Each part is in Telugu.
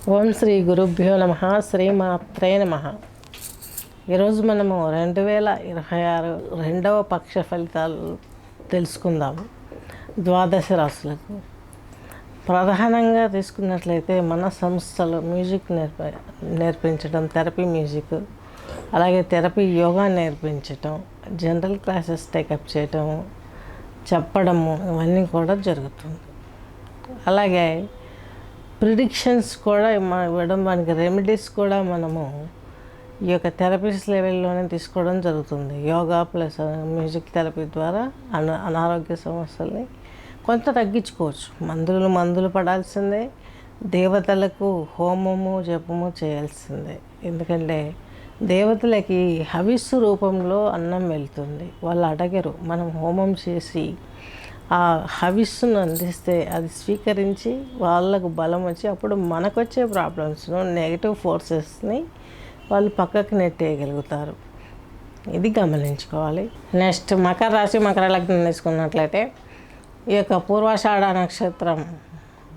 ఓం శ్రీ గురుభ్యో నమ. శ్రీమాత్రే నమ. ఈరోజు మనము 2026 రెండవ పక్ష ఫలితాలు తెలుసుకుందాము. ద్వాదశ రాశులకు ప్రధానంగా తీసుకున్నట్లయితే మన సంస్థలో మ్యూజిక్ నేర్పించడం, థెరపీ మ్యూజిక్, అలాగే థెరపీ యోగా నేర్పించటం, జనరల్ క్లాసెస్ టేకప్ చేయటం, చెప్పడము ఇవన్నీ కూడా జరుగుతుంది. అలాగే ప్రిడిక్షన్స్ కూడా ఇవ్వడం, మనకి రెమెడీస్ కూడా మనము ఈ యొక్క థెరపీస్ లెవెల్లోనే తీసుకోవడం జరుగుతుంది. యోగా ప్లస్ మ్యూజిక్ థెరపీ ద్వారా అనారోగ్య సమస్యల్ని కొంత తగ్గించుకోవచ్చు. మందులు పడాల్సిందే, దేవతలకు హోమము జపము చేయాల్సిందే. ఎందుకంటే దేవతలకి హవిస్సు రూపంలో అన్నం వెళ్తుంది, వాళ్ళు అడగరు. మనం హోమం చేసి ఆ హవిస్సును అందిస్తే అది స్వీకరించి వాళ్ళకు బలం వచ్చి అప్పుడు మనకు వచ్చే ప్రాబ్లమ్స్ను, నెగిటివ్ ఫోర్సెస్ని వాళ్ళు పక్కకు నెట్టేయగలుగుతారు. ఇది గమనించుకోవాలి. నెక్స్ట్ మకర రాశి, మకర లగ్నం తీసుకున్నట్లయితే ఈ యొక్క పూర్వాషాఢ నక్షత్రం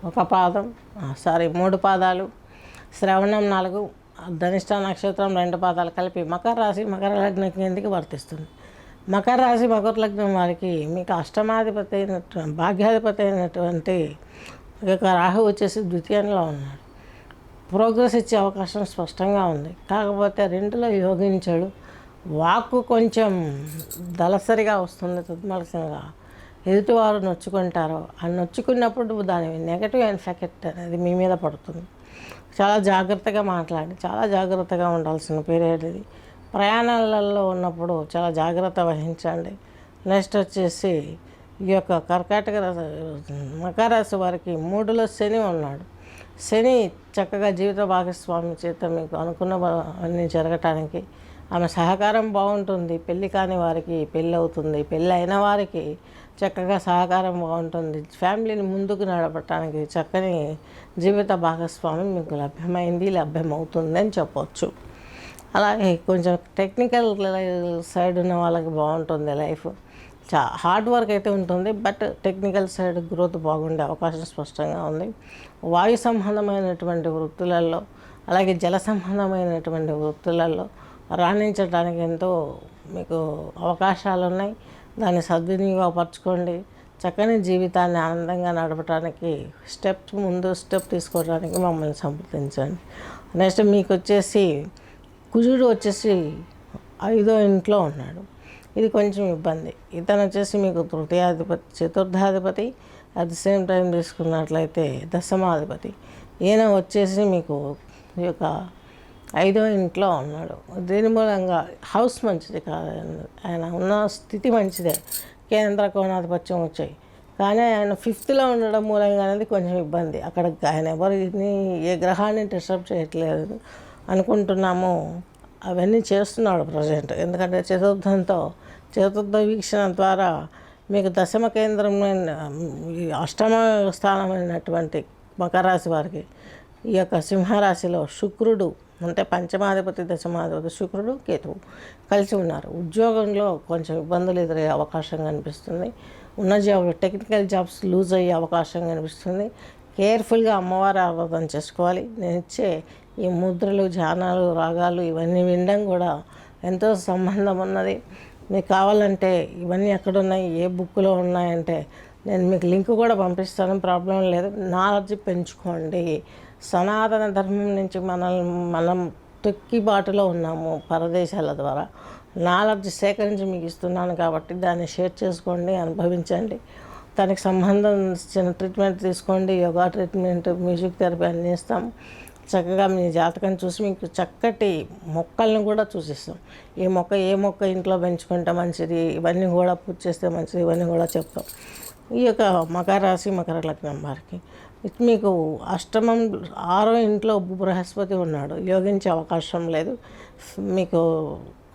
3 పాదాలు, శ్రవణం 4, ధనిష్ట నక్షత్రం 2 పాదాలు కలిపి మకర రాశి మకర లగ్నం కిందకి వర్తిస్తుంది. మకర రాశి మకర లగ్నం వారికి మీకు అష్టమాధిపతి అయినటువంటి భాగ్యాధిపతి అయినటువంటి రాహు వచ్చేసి ద్వితీయంలో ఉన్నాడు. ప్రోగ్రెస్ ఇచ్చే అవకాశం స్పష్టంగా ఉంది. కాకపోతే 2లో యోగించాడు. వాక్కు కొంచెం దళసరిగా వస్తుంది, తుద్మలసంగా ఎదుటివారు నొచ్చుకుంటారో ఆ నొచ్చుకున్నప్పుడు దాని నెగటివ్ ఎఫెక్ట్ అనేది మీ మీద పడుతుంది. చాలా జాగ్రత్తగా మాట్లాడి చాలా జాగ్రత్తగా ఉండాల్సిన పీరియడ్ ఇది. ప్రయాణాలలో ఉన్నప్పుడు చాలా జాగ్రత్త వహించండి. నెక్స్ట్ వచ్చేసి ఈ యొక్క మకర రాశి వారికి 3లో శని ఉన్నాడు. శని చక్కగా జీవిత భాగస్వామి చేత మీకు అనుకున్నవన్నీ జరగటానికి ఆమె సహకారం బాగుంటుంది. పెళ్ళి కాని వారికి పెళ్ళి అవుతుంది, పెళ్ళి అయిన వారికి చక్కగా సహకారం బాగుంటుంది. ఫ్యామిలీని ముందుకు నడపడానికి చక్కని జీవిత భాగస్వామి మీకు లభ్యమవుతుంది అని చెప్పవచ్చు. అలాగే కొంచెం టెక్నికల్ సైడ్ ఉన్న వాళ్ళకి బాగుంటుంది లైఫ్. హార్డ్ వర్క్ అయితే ఉంటుంది, బట్ టెక్నికల్ సైడ్ గ్రోత్ బాగుండే అవకాశం స్పష్టంగా ఉంది. వాయు సంబంధమైనటువంటి వృత్తులలో, అలాగే జల సంబంధమైనటువంటి వృత్తులలో రాణించడానికి ఎంతో మీకు అవకాశాలు ఉన్నాయి. దాన్ని సద్వినియోగపరచుకోండి. చక్కని జీవితాన్ని ఆనందంగా నడపడానికి స్టెప్ తీసుకోవడానికి మమ్మల్ని సంప్రదించండి. నెక్స్ట్ మీకు వచ్చేసి కుజుడు వచ్చేసి 5వ ఇంట్లో ఉన్నాడు. ఇది కొంచెం ఇబ్బంది. ఇతను వచ్చేసి మీకు తృతీయాధిపతి, చతుర్థాధిపతి, అట్ ది సేమ్ టైం తీసుకున్నట్లయితే దశమాధిపతి. ఈయన వచ్చేసి మీకు ఈ యొక్క 5వ ఇంట్లో ఉన్నాడు. దీని మూలంగా హౌస్ మంచిది కాదు, ఆయన ఉన్న స్థితి మంచిదే, కేంద్ర కోణాధిపత్యం వచ్చాయి. కానీ ఆయన 5థ్లో ఉండడం మూలంగా అనేది కొంచెం ఇబ్బంది. అక్కడ ఆయన ఎవరిని ఏ గ్రహాన్ని డిస్టర్బ్ చేయట్లేదు అనుకుంటున్నాము, అవన్నీ చేస్తున్నాడు ప్రజెంట్. ఎందుకంటే చతుర్థ వీక్షణ ద్వారా మీకు దశమ కేంద్రమైన అష్టమ స్థానమైనటువంటి మకర రాశి వారికి ఈ యొక్క సింహరాశిలో శుక్రుడు అంటే పంచమాధిపతి, దశమాధిపతి శుక్రుడు, కేతువు కలిసి ఉన్నారు. ఉద్యోగంలో కొంచెం ఇబ్బందులు ఎదురయ్యే అవకాశం కనిపిస్తుంది. ఉన్న టెక్నికల్ జాబ్స్ లూజ్ అయ్యే అవకాశం కనిపిస్తుంది. కేర్ఫుల్గా అమ్మవారి ఆరాధన చేసుకోవాలి. నేను ఇచ్చే ఈ ముద్రలు, ధ్యానాలు, రాగాలు ఇవన్నీ వినడం కూడా ఎంతో సంబంధం ఉన్నది. మీకు కావాలంటే ఇవన్నీ ఎక్కడున్నాయి, ఏ బుక్లో ఉన్నాయంటే నేను మీకు లింక్ కూడా పంపిస్తాను, ప్రాబ్లం లేదు. నాలెడ్జ్ పెంచుకోండి. సనాతన ధర్మం నుంచి మనం తొక్కిబాటులో ఉన్నాము పరదేశాల ద్వారా. నాలెడ్జ్ సేకరించి మీకు ఇస్తున్నాను కాబట్టి దాన్ని షేర్ చేసుకోండి, అనుభవించండి. దానికి సంబంధించిన ట్రీట్మెంట్ తీసుకోండి. యోగా ట్రీట్మెంట్, మ్యూజిక్ థెరపీ అన్నీ ఇస్తాం. చక్కగా మీ జాతకం చూసి మీకు చక్కటి మొక్కలను కూడా చూసిస్తాం. ఏ మొక్క ఇంట్లో పెంచుకుంటే మంచిది, ఇవన్నీ కూడా పూజ చేస్తే మంచిది, ఇవన్నీ కూడా చెప్తాం. ఈ యొక్క మకర రాశి మకర లగ్నం వారికి మీకు అష్టమం 6వ ఇంట్లో బృహస్పతి ఉన్నాడు. యోగించే అవకాశం లేదు. మీకు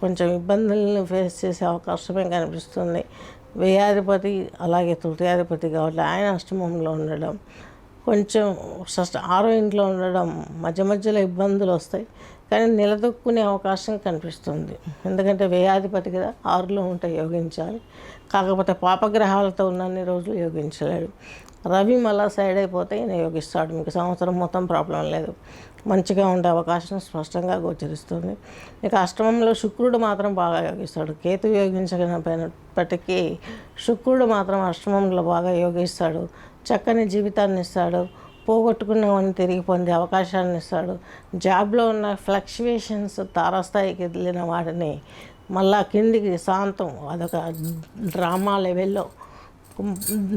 కొంచెం ఇబ్బందులను ఫేస్ చేసే అవకాశమే కనిపిస్తుంది. వ్యయాధిపతి అలాగే తృతీయాధిపతి కాబట్టి ఆయన అష్టమంలో ఉండడం, కొంచెం 6వ ఇంట్లో ఉండడం మధ్యలో ఇబ్బందులు వస్తాయి. కానీ నిలదొక్కునే అవకాశం కనిపిస్తుంది. ఎందుకంటే వ్యయాధిపతి కదా, 6లో ఉంటే యోగించాలి. కాకపోతే పాపగ్రహాలతో ఉన్నన్ని రోజులు యోగించలేడు. రవి మళ్ళీ సైడ్ అయిపోతే ఈయన యోగిస్తాడు. మీకు సంవత్సరం మొత్తం ప్రాబ్లం లేదు, మంచిగా ఉండే అవకాశం స్పష్టంగా గోచరిస్తుంది. ఇక అష్టమంలో శుక్రుడు మాత్రం బాగా యోగిస్తాడు. కేతు యోగించకపోయినప్పటికీ శుక్రుడు మాత్రం అష్టమంలో బాగా యోగిస్తాడు. చక్కని జీవితాన్ని ఇస్తాడు. పోగొట్టుకున్నవన్నీ తిరిగి పొందే అవకాశాన్ని ఇస్తాడు. జాబ్లో ఉన్న ఫ్లక్చువేషన్స్ తారాస్థాయికి వెళ్ళిన వాటిని మళ్ళా కిందికి శాంతం, అదొక డ్రామా లెవెల్లో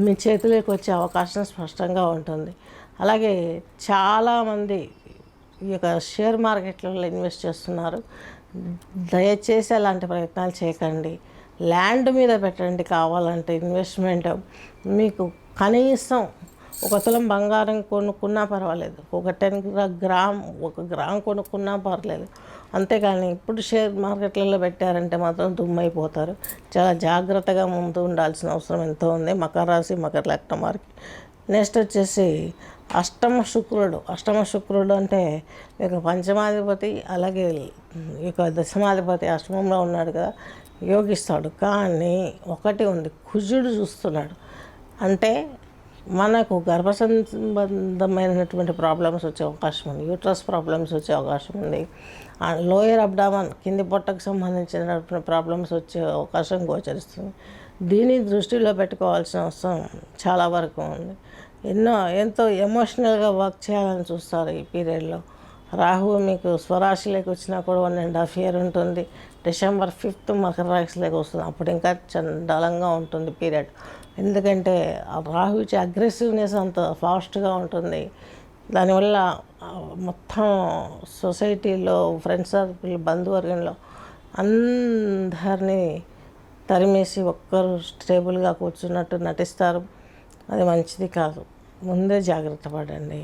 మీ చేతిలోకి వచ్చే అవకాశం స్పష్టంగా ఉంటుంది. అలాగే చాలామంది ఈ యొక్క షేర్ మార్కెట్లలో ఇన్వెస్ట్ చేస్తున్నారు. దయచేసి అలాంటి ప్రయత్నాలు చేయకండి. ల్యాండ్ మీద పెట్టండి. కావాలంటే ఇన్వెస్ట్మెంట్ మీకు కనీసం 1 తులం బంగారం కొనుక్కున్నా పర్వాలేదు, ఒక 1 గ్రామ్ కొనుక్కున్నా పర్లేదు. అంతేకాని ఇప్పుడు షేర్ మార్కెట్లలో పెట్టారంటే మాత్రం దుమ్మైపోతారు. చాలా జాగ్రత్తగా ముందు ఉండాల్సిన అవసరం ఎంతో ఉంది మకర రాశి, మకర లగ్నం వారికి. నెక్స్ట్ వచ్చేసి అష్టమ శుక్రుడు అంటే ఇక పంచమాధిపతి, అలాగే ఇక దశమాధిపతి అష్టమంలో ఉన్నాడు కదా, యోగిస్తాడు. కానీ ఒకటి ఉంది, కుజుడు చూస్తున్నాడు. అంటే మనకు గర్భ సంబంధమైనటువంటి ప్రాబ్లమ్స్ వచ్చే అవకాశం ఉంది, యూట్రస్ ప్రాబ్లమ్స్ వచ్చే అవకాశం ఉంది, లోయర్ అబ్డామన్ కింది పొట్టకు సంబంధించినటువంటి ప్రాబ్లమ్స్ వచ్చే అవకాశం గోచరిస్తుంది. దీన్ని దృష్టిలో పెట్టుకోవాల్సిన అవసరం చాలా వరకు ఉంది. ఎంతో ఎమోషనల్గా వర్క్ చేయాలని చూస్తారు ఈ పీరియడ్లో. రాహువు మీకు స్వరాశిలోకి వచ్చినా కూడా 1.5 year ఉంటుంది. December 5th మకర రాశిలోకి వస్తుంది. అప్పుడు ఇంకా చండాలంగా ఉంటుంది పీరియడ్. ఎందుకంటే ఆ రాహు ఇచ్చే అగ్రెసివ్నెస్ అంత ఫాస్ట్గా ఉంటుంది. దానివల్ల మొత్తం సొసైటీలో, ఫ్రెండ్స్ సర్కిల్, బంధువర్గంలో అందరినీ తరిమేసి ఒక్కరు స్టేబుల్గా కూర్చున్నట్టు నటిస్తారు. అది మంచిది కాదు. ముందే జాగ్రత్త పడండి.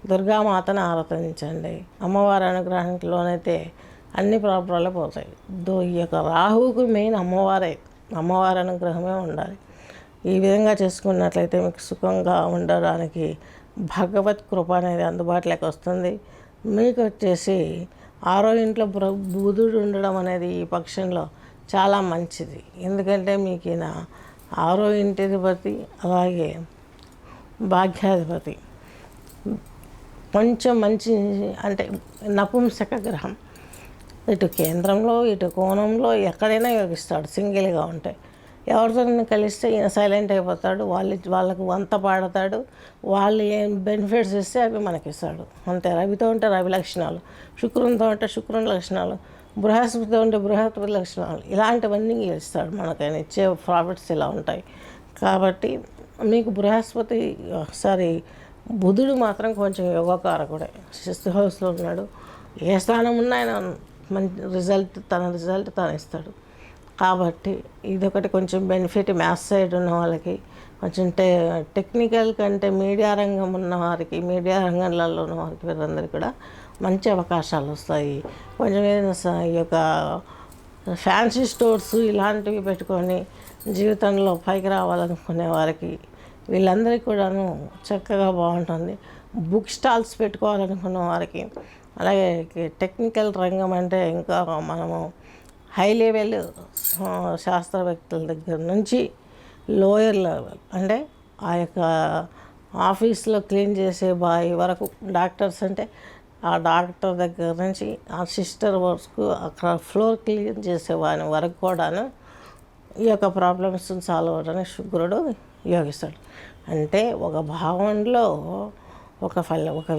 దుర్గామాతను ఆరాధించండి. అమ్మవారి అనుగ్రహానికి లోనైతే అన్ని ప్రాబ్లాలు పోతాయి. ఈ యొక్క రాహువుకు మెయిన్ అమ్మవారి అనుగ్రహమే ఉండాలి. ఈ విధంగా చేసుకున్నట్లయితే మీకు సుఖంగా ఉండడానికి భగవత్ కృప అనేది అందుబాటులోకి వస్తుంది. మీకు వచ్చేసి 6వ ఇంట్లో బుధుడు ఉండడం అనేది ఈ పక్షంలో చాలా మంచిది. ఎందుకంటే మీకు ఈయన 6వ ఇంటిధిపతి, అలాగే భాగ్యాధిపతి. కొంచెం మంచి అంటే నపుంసక గ్రహం. ఇటు కేంద్రంలో, ఇటు కోణంలో ఎక్కడైనా యోగిస్తాడు సింగిల్గా ఉంటే. ఎవరితో కలిస్తే ఈయన సైలెంట్ అయిపోతాడు. వాళ్ళకు వంత పాడతాడు. వాళ్ళు ఏం బెనిఫిట్స్ ఇస్తే అవి మనకిస్తాడు అంతే. రవితో ఉంటే రవి లక్షణాలు, శుక్రునితో ఉంటే శుక్రుని లక్షణాలు, బృహస్పతితో ఉంటే బృహస్పతి లక్షణాలు, ఇలాంటివన్నీ ఇస్తాడు. మనకైనా ఇచ్చే ప్రాఫిట్స్ ఇలా ఉంటాయి. కాబట్టి మీకు బుధుడు మాత్రం కొంచెం యోగకారకుడే. 6th హౌస్లో ఉన్నాడు. ఏ స్థానం ఉన్నా ఆయన మంచి రిజల్ట్ తను ఇస్తాడు. కాబట్టి ఇదొకటి కొంచెం బెనిఫిట్. మ్యాథ్స్ సైడ్ ఉన్న వాళ్ళకి, కొంచెం టెక్నికల్ కంటే మీడియా రంగం ఉన్న వారికి, మీడియా రంగంలో ఉన్న వారికి, వీరందరికీ కూడా మంచి అవకాశాలు వస్తాయి. కొంచెం ఏదైనా ఈ యొక్క ఫ్యాన్సీ స్టోర్స్ ఇలాంటివి పెట్టుకొని జీవితంలో పైకి రావాలనుకునే వారికి, వీళ్ళందరికీ కూడాను చక్కగా బాగుంటుంది. బుక్ స్టాల్స్ పెట్టుకోవాలనుకున్న వారికి, అలాగే టెక్నికల్ రంగం అంటే ఇంకా మనము హై లెవెల్ శాస్త్రవేత్తల దగ్గర నుంచి లోయర్ లెవెల్ అంటే ఆ యొక్క ఆఫీస్లో క్లీన్ చేసే బాయ్ వరకు, డాక్టర్స్ అంటే ఆ డాక్టర్ దగ్గర నుంచి ఆ సిస్టర్ వరకు, అక్కడ ఫ్లోర్ క్లీన్ చేసే వాని వరకు కూడాను ఈ యొక్క ప్రాబ్లమ్స్ సాల్వ్ అవ్వడానికి శుక్రుడు యోగిస్తాడు. అంటే ఒక భావంలో ఒక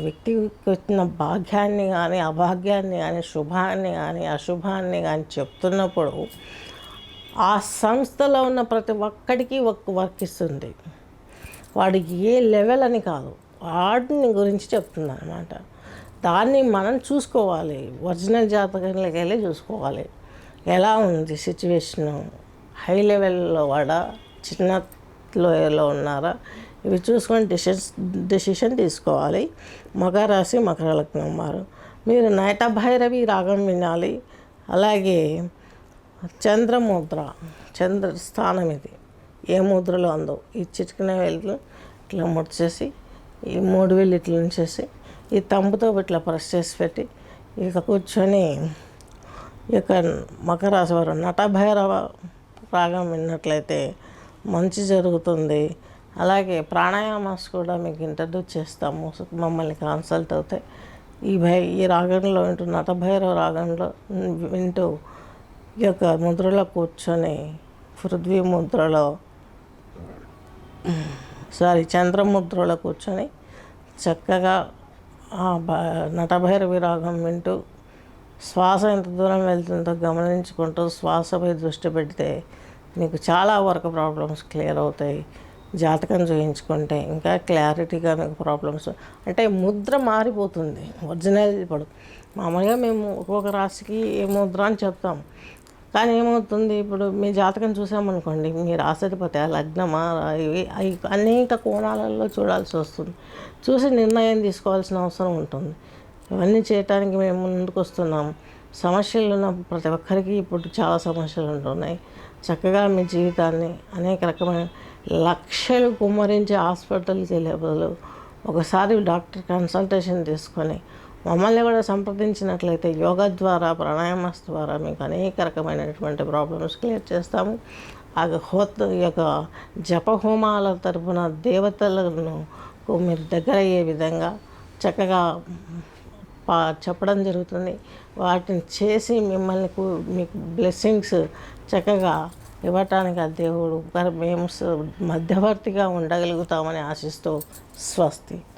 వ్యక్తికి వచ్చిన భాగ్యాన్ని కానీ, అభాగ్యాన్ని కానీ, శుభాన్ని కానీ, అశుభాన్ని కానీ చెప్తున్నప్పుడు ఆ సంస్థలో ఉన్న ప్రతి ఒక్కడికి వర్తిస్తుంది. వాడికి ఏ లెవెల్ అని కాదు, వాటిని గురించి చెప్తుంది అన్నమాట. దాన్ని మనం చూసుకోవాలి. ఒరిజినల్ జాతకంలోకి వెళ్ళి చూసుకోవాలి. ఎలా ఉంది సిచ్యువేషను, హై లెవెల్లో వాడా, చిన్న లోయలో ఉన్నారా, ఇవి చూసుకొని డెసిషన్ తీసుకోవాలి. మకర రాశి, మకర లగ్నం వారు మీరు నైటభైరవి రాగం వినాలి. అలాగే చంద్ర స్థానం ఇది ఏ ముద్రలో ఉందో ఈ చిటికిన వేలు ఇట్లా ముడిచేసి, ఈ 3 వేలు ఇట్లా ఉంచేసి, ఈ తంబుతో ఇట్లా ప్రెస్ చేసి పెట్టి ఇక కూర్చొని ఈ యొక్క మకర రాశి వారు నటభైరవ రాగం విన్నట్లయితే మంచి జరుగుతుంది. అలాగే ప్రాణాయామాస్ కూడా మీకు ఇంట్రడ్యూస్ చేస్తాము మమ్మల్ని కన్సల్ట్ అవుతాయి. ఈ రాగంలో వింటూ నటభైరవ రాగంలో వింటూ ఈ యొక్క ముద్రలో కూర్చొని పృథ్వీ ముద్రలో చంద్రముద్రలో కూర్చొని చక్కగా నటభైరవి రాగం వింటూ శ్వాస ఎంత దూరం వెళ్తుందో గమనించుకుంటూ శ్వాసపై దృష్టి పెడితే మీకు చాలా వరకు ప్రాబ్లమ్స్ క్లియర్ అవుతాయి. జాతకం చూయించుకుంటే ఇంకా క్లారిటీగా మీకు ప్రాబ్లమ్స్ అంటే ముద్ర మారిపోతుంది. ఒరిజినల్ ఇప్పుడు మామూలుగా మేము ఒక్కొక్క రాశికి ఏ ముద్ర అని చెప్తాం. కానీ ఏమవుతుంది, ఇప్పుడు మీ జాతకం చూసామనుకోండి, మీ రాశిపతి లగ్నమా ఇవి అనేక కోణాలలో చూడాల్సి వస్తుంది. చూసి నిర్ణయం తీసుకోవాల్సిన అవసరం ఉంటుంది. ఇవన్నీ చేయటానికి మేము ముందుకు వస్తున్నాం. సమస్యలు ఉన్న ప్రతి ఒక్కరికి ఇప్పుడు చాలా సమస్యలు ఉంటున్నాయి. చక్కగా మీ జీవితాన్ని అనేక రకమైన లక్షలు కుమ్మరించి హాస్పిటల్కి వెళ్ళే బదులు ఒకసారి డాక్టర్ కన్సల్టేషన్ తీసుకొని మమ్మల్ని కూడా సంప్రదించినట్లయితే యోగా ద్వారా ప్రాణాయామస్ ద్వారా మీకు అనేక రకమైనటువంటి ప్రాబ్లమ్స్ క్లియర్ చేస్తాము. ఈ యొక్క జపహోమాల తరపున దేవతలను మీరు దగ్గర అయ్యే విధంగా చక్కగా చెప్పడం జరుగుతుంది. వాటిని చేసి మిమ్మల్ని మీకు బ్లెస్సింగ్స్ చక్కగా ఇవ్వటానికి ఆ దేవుడు మేము మధ్యవర్తిగా ఉండగలుగుతామని ఆశిస్తూ స్వస్తి.